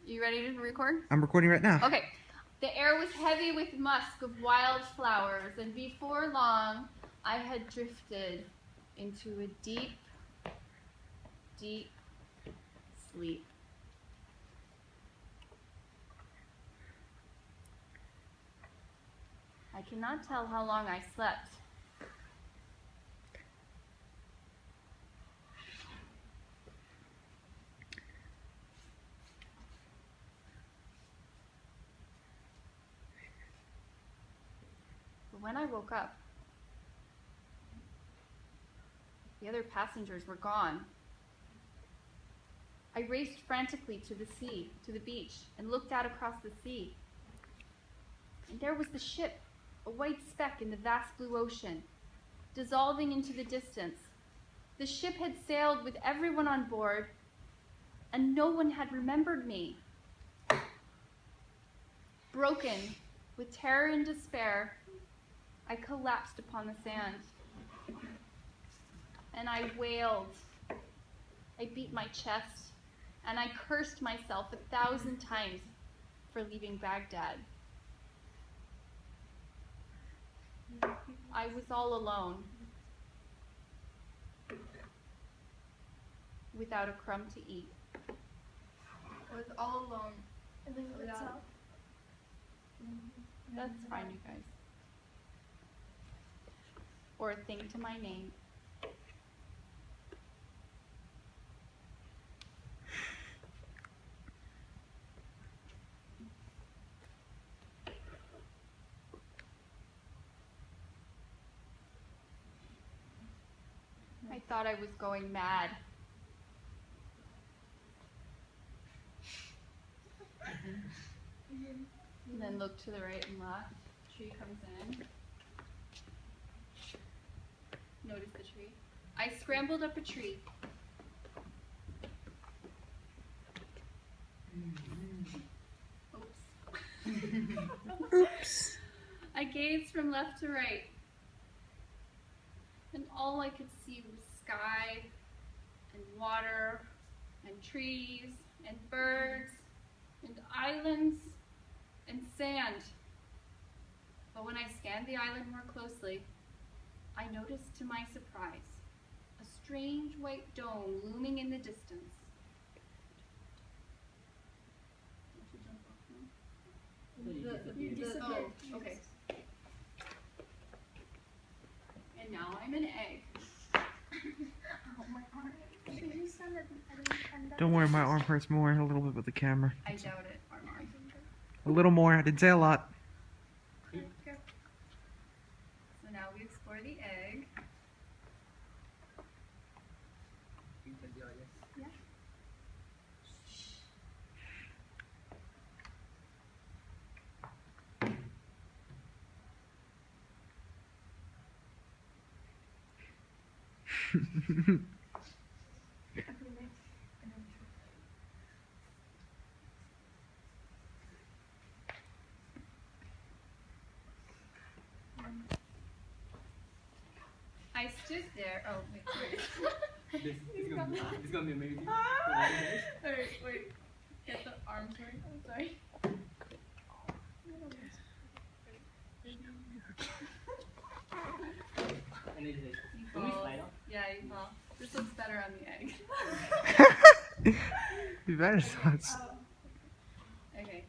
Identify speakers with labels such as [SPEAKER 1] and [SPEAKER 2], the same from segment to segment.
[SPEAKER 1] You ready to record?
[SPEAKER 2] I'm recording right now.
[SPEAKER 1] Okay. The air was heavy with musk of wild flowers, and before long, I had drifted into a deep, deep sleep. I cannot tell how long I slept. But when I woke up, the other passengers were gone. I raced frantically to the beach, and looked out across the sea. And there was the ship, a white speck in the vast blue ocean, dissolving into the distance. The ship had sailed with everyone on board, and no one had remembered me. Broken with terror and despair, I collapsed upon the sand. And I wailed. I beat my chest, and I cursed myself 1,000 times for leaving Baghdad. I was all alone, without a crumb to eat.
[SPEAKER 3] I was all alone.
[SPEAKER 1] Without... That's fine, you guys. Or a thing to my name. I thought I was going mad. And then looked to the right and left. Tree comes in. Notice the tree. I scrambled up a tree. Oops.
[SPEAKER 2] Oops.
[SPEAKER 1] I gazed from left to right, and all I could see was sky and water and trees and birds and islands and sand. But when I scanned the island more closely, I noticed to my surprise a strange white dome looming in the distance. Oh, okay. And now I'm an egg.
[SPEAKER 3] Oh, my arm. Should you stand at the end?
[SPEAKER 2] Don't worry, my arm hurts more a little bit with the camera.
[SPEAKER 1] I doubt it.
[SPEAKER 2] A little more. I didn't say a lot.
[SPEAKER 1] So now we explore the egg. Yeah. I stood there. Oh, wait.
[SPEAKER 4] It's gonna be amazing.
[SPEAKER 1] Alright, wait. Get the arms right. I'm sorry.
[SPEAKER 4] And it's
[SPEAKER 1] You
[SPEAKER 4] can we
[SPEAKER 1] fall.
[SPEAKER 4] slide off?
[SPEAKER 1] Yeah, you fall. This looks better on the egg.
[SPEAKER 2] You better not.
[SPEAKER 1] Okay.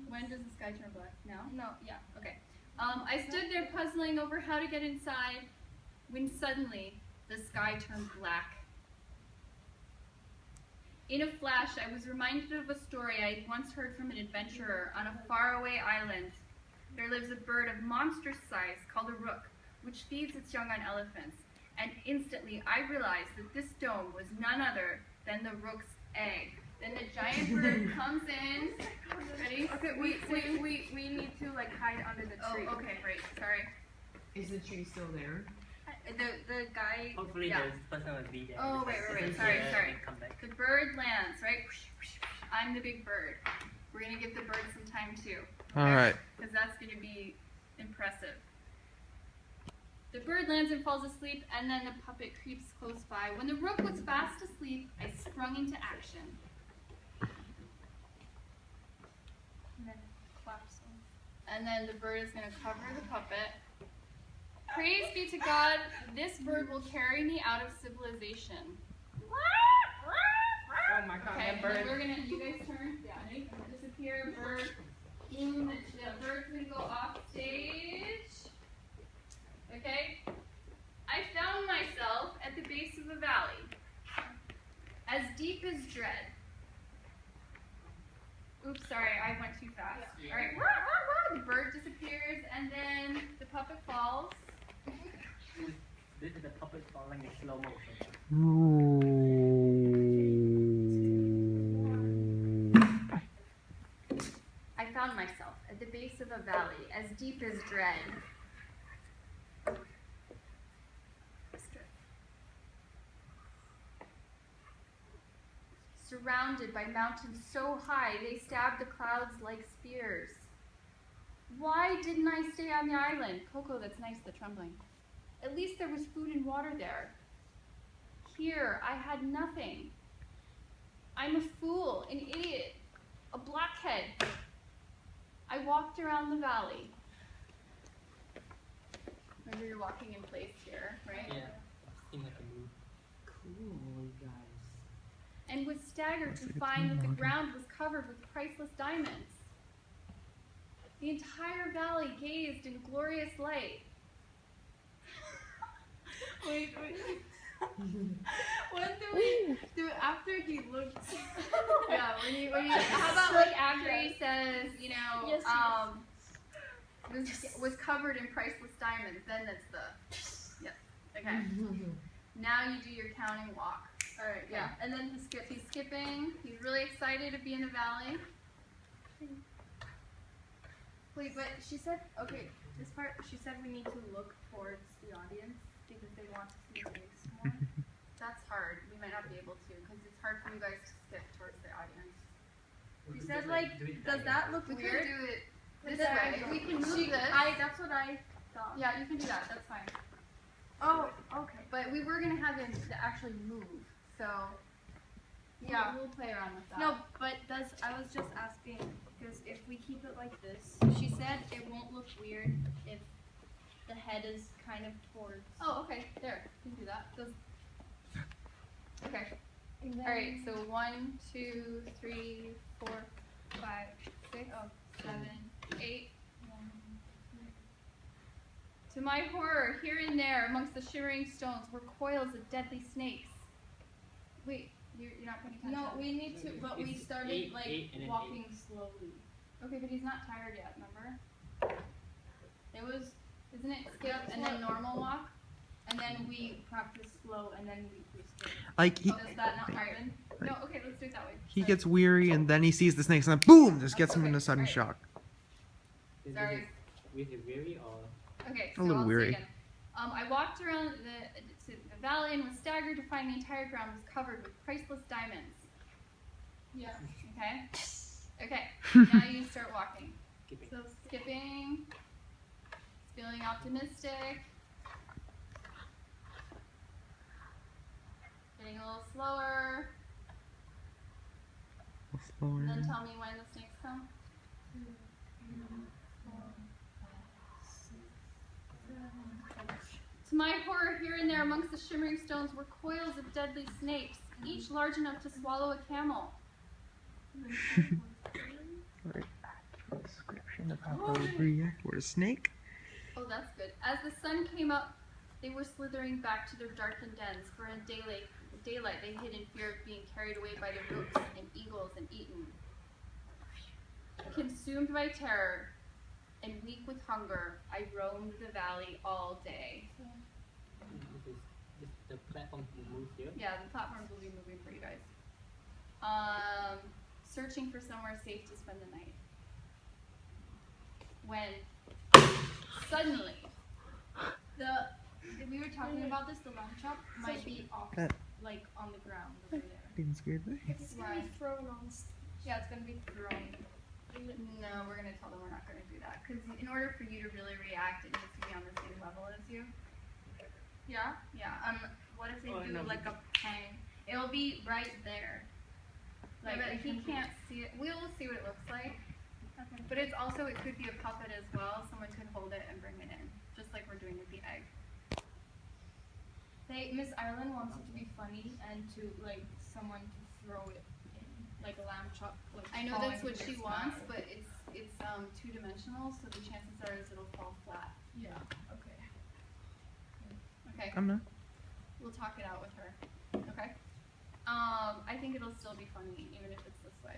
[SPEAKER 1] When does the sky turn black? Now?
[SPEAKER 3] No.
[SPEAKER 1] Yeah, okay. I stood there puzzling over how to get inside when suddenly the sky turned black. In a flash, I was reminded of a story I had once heard from an adventurer on a faraway island. There lives a bird of monstrous size called a rook, which feeds its young on elephants. And instantly, I realized that this dome was none other than the rook's egg. Then the giant bird comes in. Ready?
[SPEAKER 3] Okay, we need to like hide under the tree.
[SPEAKER 1] Oh, okay, right. Sorry.
[SPEAKER 5] Is the tree still there?
[SPEAKER 3] The guy.
[SPEAKER 4] Hopefully
[SPEAKER 1] Yeah.
[SPEAKER 4] the person will be there.
[SPEAKER 1] Oh, wait.
[SPEAKER 4] Because
[SPEAKER 1] Sorry.
[SPEAKER 4] and come back.
[SPEAKER 1] The bird lands, right? I'm the big bird. We're gonna give the bird some time too.
[SPEAKER 2] Alright.
[SPEAKER 1] Because that's gonna be impressive. The bird lands and falls asleep, and then the puppet creeps close by. When the rook was fast asleep, I sprung into action. and then the bird is going to cover the puppet. Praise be to God, this bird will carry me out of civilization.
[SPEAKER 4] Oh my god,
[SPEAKER 1] Okay,
[SPEAKER 4] that
[SPEAKER 1] and
[SPEAKER 4] bird.
[SPEAKER 1] then we're gonna, you guys turn, yeah, Nate's gonna disappear, bird, boom, the bird's gonna go off stage. Okay? I found myself at the base of a valley, as deep as dread. Oops, sorry, I went too fast.
[SPEAKER 4] Yeah.
[SPEAKER 1] Alright, the bird disappears, and then the puppet falls.
[SPEAKER 4] This is the puppet falling in slow motion.
[SPEAKER 1] I found myself at the base of a valley, as deep as dread. Surrounded by mountains so high, they stabbed the clouds like spears. Why didn't I stay on the island? Coco, that's nice, the trembling. At least there was food and water there. Here, I had nothing. I'm a fool, an idiot, a blockhead. I walked around the valley. Remember, you're walking in place here, right?
[SPEAKER 4] Yeah. Seems like a move.
[SPEAKER 5] Cool, guys.
[SPEAKER 1] And was staggered to find that the ground was covered with priceless diamonds. The entire valley gazed in glorious light. Wait. What do we do after he looked? Yeah, when you how about like after he says, you know,
[SPEAKER 3] Yes,
[SPEAKER 1] was covered in priceless diamonds, then that's the, yeah, okay. Now you do your counting walk. Alright, yeah. And then he skips. He's skipping. He's really excited to be in the valley.
[SPEAKER 3] Wait, but she said, okay, this part, she said we need to look towards the audience because they want to see the face more.
[SPEAKER 1] That's hard. We might not be able to because it's hard for you guys to skip towards the audience.
[SPEAKER 3] She said, like, does that look
[SPEAKER 1] We
[SPEAKER 3] weird?
[SPEAKER 1] could do it
[SPEAKER 3] With
[SPEAKER 1] this
[SPEAKER 3] the
[SPEAKER 1] way.
[SPEAKER 3] angle.
[SPEAKER 1] We can move this.
[SPEAKER 3] That's what I thought.
[SPEAKER 1] Yeah, you can do that. That's fine.
[SPEAKER 3] Oh, okay.
[SPEAKER 1] But we were gonna have him to actually move, so
[SPEAKER 3] Yeah.
[SPEAKER 1] we'll play around with that.
[SPEAKER 3] No, but I was just asking, because if we keep it like this, she said it won't look weird if the head is kind of towards.
[SPEAKER 1] Oh, okay. There. You can do that. Okay.
[SPEAKER 3] And then,
[SPEAKER 1] All right. So 1, 2, 3, 4, 5, 6, 7, 8. To my horror, here and there, amongst the shimmering stones, were coils of deadly snakes. Wait, you're not paying attention.
[SPEAKER 3] No, we need to, but we
[SPEAKER 4] It's
[SPEAKER 3] started
[SPEAKER 4] eight,
[SPEAKER 3] like
[SPEAKER 4] eight, and then
[SPEAKER 3] walking slowly.
[SPEAKER 1] Okay, but he's not tired yet. Remember?
[SPEAKER 3] It was,
[SPEAKER 1] Isn't it skip and then normal walk?
[SPEAKER 3] and then we practiced slow, and then we skipped.
[SPEAKER 2] Like he
[SPEAKER 1] Does that not happen? No. Okay, let's do it that way.
[SPEAKER 2] he
[SPEAKER 1] Sorry.
[SPEAKER 2] gets weary and then he sees the snakes and then boom, just gets him in a sudden
[SPEAKER 1] Okay.
[SPEAKER 2] shock.
[SPEAKER 1] Sorry.
[SPEAKER 4] With a weary or
[SPEAKER 1] Okay,
[SPEAKER 2] A
[SPEAKER 1] so
[SPEAKER 2] little
[SPEAKER 1] I'll say
[SPEAKER 2] weary.
[SPEAKER 1] again. I walked around to the valley and was staggered to find the entire ground was covered with priceless diamonds.
[SPEAKER 3] Yeah.
[SPEAKER 1] Okay? Okay, now you start walking.
[SPEAKER 4] skipping.
[SPEAKER 1] So skipping, feeling optimistic, getting a little slower, and then tell me when the snakes come. To my horror, here and there amongst the shimmering stones were coils of deadly snakes, each large enough to swallow a camel.
[SPEAKER 2] Description of how they react toward a snake.
[SPEAKER 1] Oh, that's good. As the sun came up, they were slithering back to their darkened dens, for in daylight they hid in fear of being carried away by the rooks and eagles and eaten. Consumed by terror and weak with hunger, I roamed the valley all day.
[SPEAKER 4] This the platform to move here.
[SPEAKER 1] Yeah, the platforms will be moving for you guys. Searching for somewhere safe to spend the night. When suddenly,
[SPEAKER 3] we were talking about this, the lamb chop might be off, like on the ground over there.
[SPEAKER 2] Being scared there.
[SPEAKER 3] It's gonna be thrown on stage. Yeah, it's gonna be thrown.
[SPEAKER 1] no, we're gonna tell them we're not gonna do that because in order for you to really react, it needs to be on the same level as you.
[SPEAKER 3] Yeah?
[SPEAKER 1] Yeah.
[SPEAKER 3] What if they
[SPEAKER 4] Oh,
[SPEAKER 3] do
[SPEAKER 4] no.
[SPEAKER 3] like a pang? It'll be right there.
[SPEAKER 1] Like
[SPEAKER 3] but
[SPEAKER 1] if he can't see it, we'll see what it looks like.
[SPEAKER 3] Okay.
[SPEAKER 1] But it's also, it could be a puppet as well. Someone could hold it and bring it in, just like we're doing with the egg.
[SPEAKER 3] Miss Ireland wants it to be funny and to like someone to throw it in, like a lamb chop. Like
[SPEAKER 1] I know
[SPEAKER 3] falling
[SPEAKER 1] that's what
[SPEAKER 3] in
[SPEAKER 1] she
[SPEAKER 3] its
[SPEAKER 1] wants,
[SPEAKER 3] mouth.
[SPEAKER 1] but it's two-dimensional, so the chances are is it'll fall flat.
[SPEAKER 3] Yeah. Okay.
[SPEAKER 1] Okay,
[SPEAKER 2] I'm not.
[SPEAKER 1] we'll talk it out with her. Okay. I think it'll still be funny, even if it's this way.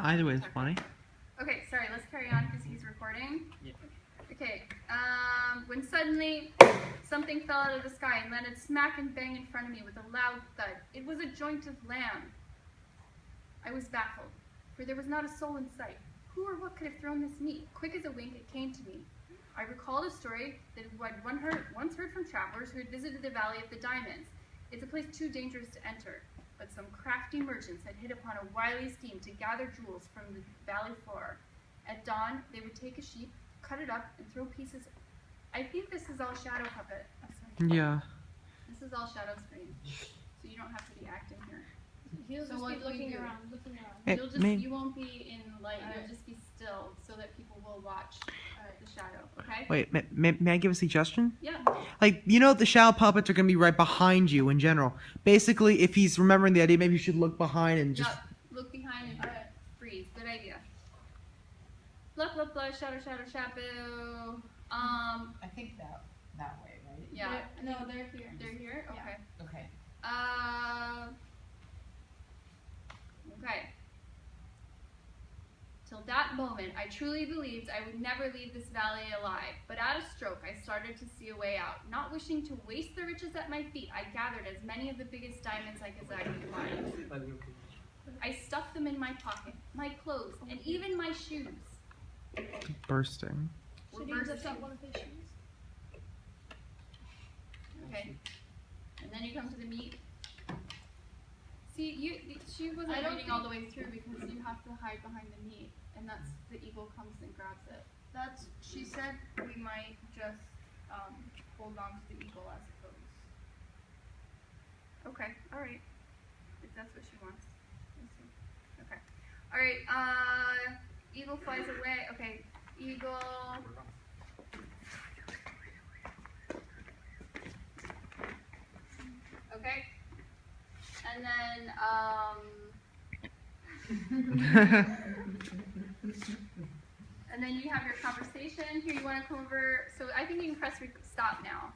[SPEAKER 2] Either way, it's funny.
[SPEAKER 1] Okay, sorry, let's carry on because he's recording.
[SPEAKER 4] Yeah.
[SPEAKER 1] Okay, when suddenly something fell out of the sky and landed smack and bang in front of me with a loud thud. It was a joint of lamb. I was baffled, for there was not a soul in sight. Who or what could have thrown this meat? Quick as a wink, it came to me. I recalled a story that I'd once heard from travelers who had visited the Valley of the Diamonds. It's a place too dangerous to enter, but some crafty merchants had hit upon a wily scheme to gather jewels from the valley floor. At dawn, they would take a sheep, cut it up, and throw pieces. I think this is all shadow puppet. Oh, sorry.
[SPEAKER 2] Yeah.
[SPEAKER 1] This is all shadow screen, so you don't have to be acting here.
[SPEAKER 3] He'll
[SPEAKER 1] So
[SPEAKER 3] just
[SPEAKER 1] what
[SPEAKER 3] be
[SPEAKER 1] do we
[SPEAKER 3] looking
[SPEAKER 1] do?
[SPEAKER 3] around, looking around.
[SPEAKER 2] Hey,
[SPEAKER 1] You won't be in light. You'll
[SPEAKER 3] Alright.
[SPEAKER 1] just be still, so that people will watch the shadow. Okay?
[SPEAKER 2] Wait, may I give a suggestion?
[SPEAKER 1] Yeah.
[SPEAKER 2] Like, you know, the shadow puppets are gonna be right behind you in general. Basically, if he's remembering the idea, maybe you should look behind and just.
[SPEAKER 1] Yep. Look behind and freeze. Good idea. Blah blah blah. Shadow shadow shadow.
[SPEAKER 5] I think that way, right?
[SPEAKER 1] Yeah.
[SPEAKER 3] No, they're here.
[SPEAKER 1] They're here.
[SPEAKER 3] Yeah.
[SPEAKER 1] Okay.
[SPEAKER 5] Okay.
[SPEAKER 1] Okay. Till that moment, I truly believed I would never leave this valley alive. But at a stroke, I started to see a way out. Not wishing to waste the riches at my feet, I gathered as many of the biggest diamonds I could find. I stuffed them in my pocket, my clothes, and even my shoes.
[SPEAKER 2] Bursting.
[SPEAKER 1] Were
[SPEAKER 3] Should he lift
[SPEAKER 1] bursting.
[SPEAKER 3] up one of his shoes?
[SPEAKER 1] Okay. And then you come to the meat. See, she wasn't
[SPEAKER 3] I don't
[SPEAKER 1] reading all the way through because you have to hide behind the meat, and that's the eagle comes and grabs it.
[SPEAKER 3] She said we might just hold on to the eagle as it goes.
[SPEAKER 1] Okay, alright. If that's what she wants. Let's see. Okay. Alright, eagle flies away. Okay, eagle. Okay. And then, and then you have your conversation. Here, you want to come over. So I think you can press stop now.